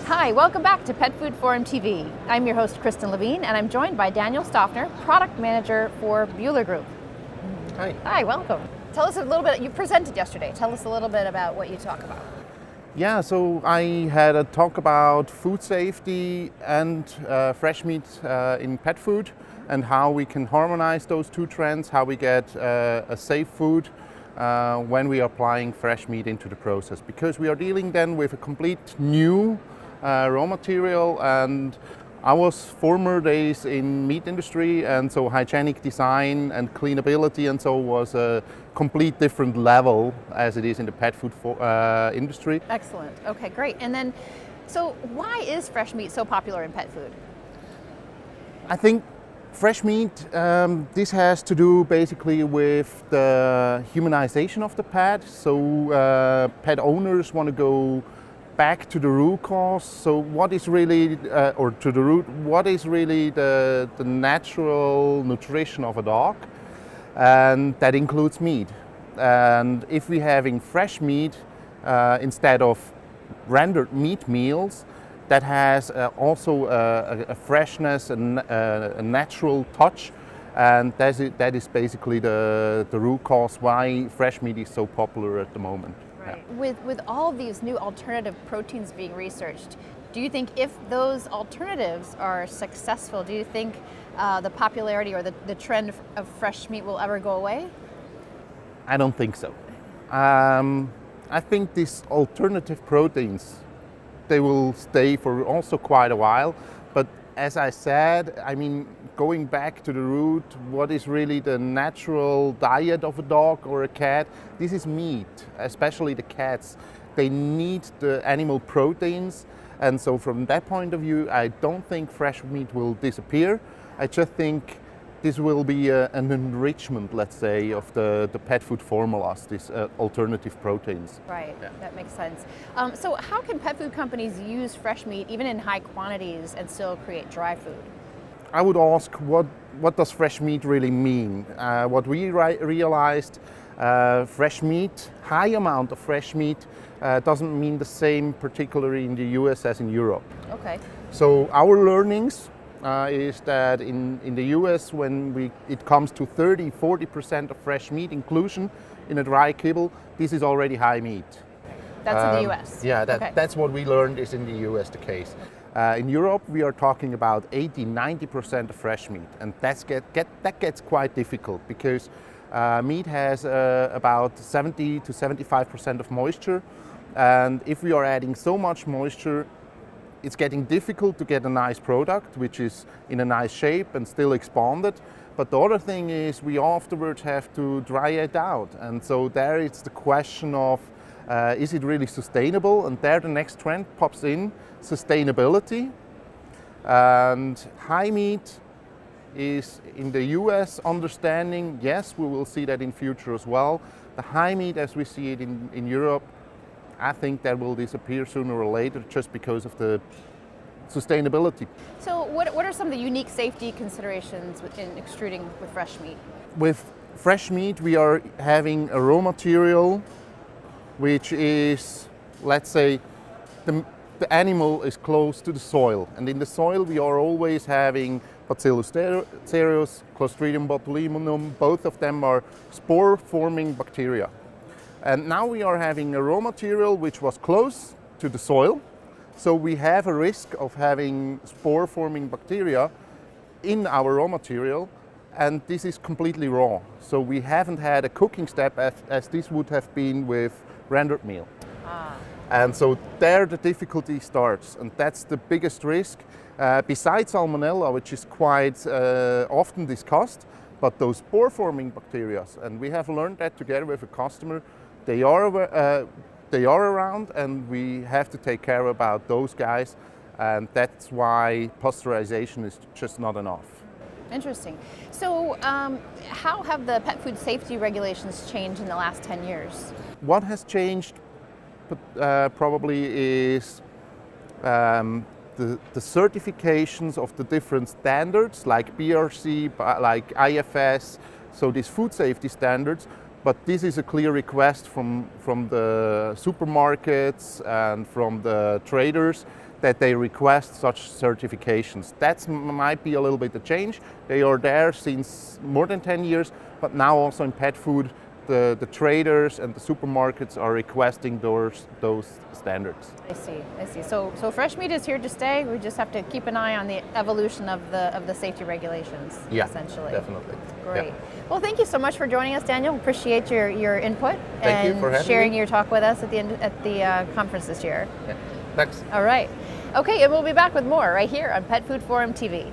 Hi, welcome back to Pet Food Forum TV. I'm your host, Kristen Levine, and I'm joined by Daniel Stoffner, Product Manager for Buehler Group. Hi. Hi, welcome. Tell us a little bit, you presented yesterday. Tell us a little bit about what you talk about. Yeah, so I had a talk about food safety and fresh meat in pet food and how we can harmonize those two trends, how we get a safe food when we are applying fresh meat into the process. Because we are dealing then with a complete new raw material, and I was former days in meat industry, and so hygienic design and cleanability and so was a complete different level as it is in the pet food industry. Excellent. Okay, great. And then, so why is fresh meat so popular in pet food? I think fresh meat, this has to do basically with the humanization of the pet. So pet owners want to go back to the root cause. So what is really, what is really the natural nutrition of a dog? And that includes meat. And if we're having fresh meat instead of rendered meat meals, that has also a freshness and a natural touch. And that is basically the root cause why fresh meat is so popular at the moment. Right. Yeah. With all of these new alternative proteins being researched, do you think if those alternatives are successful, do you think the popularity or the trend of fresh meat will ever go away? I don't think so. I think these alternative proteins, they will stay for also quite a while. But as I said, I mean, going back to the root, what is really the natural diet of a dog or a cat? This is meat, especially the cats. They need the animal proteins. And so from that point of view, I don't think fresh meat will disappear. I just think this will be an enrichment, let's say, of the pet food formulas, these alternative proteins. Right, yeah. That makes sense. So how can pet food companies use fresh meat, even in high quantities, and still create dry food? I would ask, what does fresh meat really mean? What we realized, fresh meat, high amount of fresh meat, doesn't mean the same, particularly in the US as in Europe. Okay. So our learnings is that in the US, when it comes to 30-40% of fresh meat inclusion in a dry kibble, this is already high meat. That's in the US? Yeah, okay. That's what we learned is in the US the case. In Europe, we are talking about 80-90% of fresh meat, and that gets quite difficult because meat has about 70-75% of moisture, and if we are adding so much moisture, it's getting difficult to get a nice product, which is in a nice shape and still expanded. But the other thing is we afterwards have to dry it out. And so there it's the question of, is it really sustainable? And there the next trend pops in, sustainability. And high meat is in the US understanding, yes, we will see that in future as well. The high meat as we see it in Europe, I think that will disappear sooner or later just because of the sustainability. So what are some of the unique safety considerations in extruding with fresh meat? With fresh meat, we are having a raw material which is, let's say, the animal is close to the soil. And in the soil we are always having Bacillus cereus, Clostridium botulinum, both of them are spore-forming bacteria. And now we are having a raw material which was close to the soil, so we have a risk of having spore-forming bacteria in our raw material, and this is completely raw. So we haven't had a cooking step as this would have been with rendered meal. And so there the difficulty starts, and that's the biggest risk. Besides salmonella, which is quite often discussed, but those spore-forming bacteria, and we have learned that together with a customer, they are around, and we have to take care about those guys, and that's why pasteurization is just not enough. Interesting. So how have the pet food safety regulations changed in the last 10 years? What has changed probably is the certifications of the different standards like BRC, like IFS, so these food safety standards. But this is a clear request from the supermarkets and from the traders that they request such certifications. That might be a little bit a change. They are there since more than 10 years, but now also in pet food, the traders and the supermarkets are requesting those standards. I see. So fresh meat is here to stay. We just have to keep an eye on the evolution of the safety regulations, Yeah, essentially. definitely. Great. Yeah. Well, thank you so much for joining us, Daniel. Appreciate your input Thank you and for having sharing me. your talk with us at the conference this year. Yeah. Thanks. All right. Okay, and we'll be back with more right here on Pet Food Forum TV.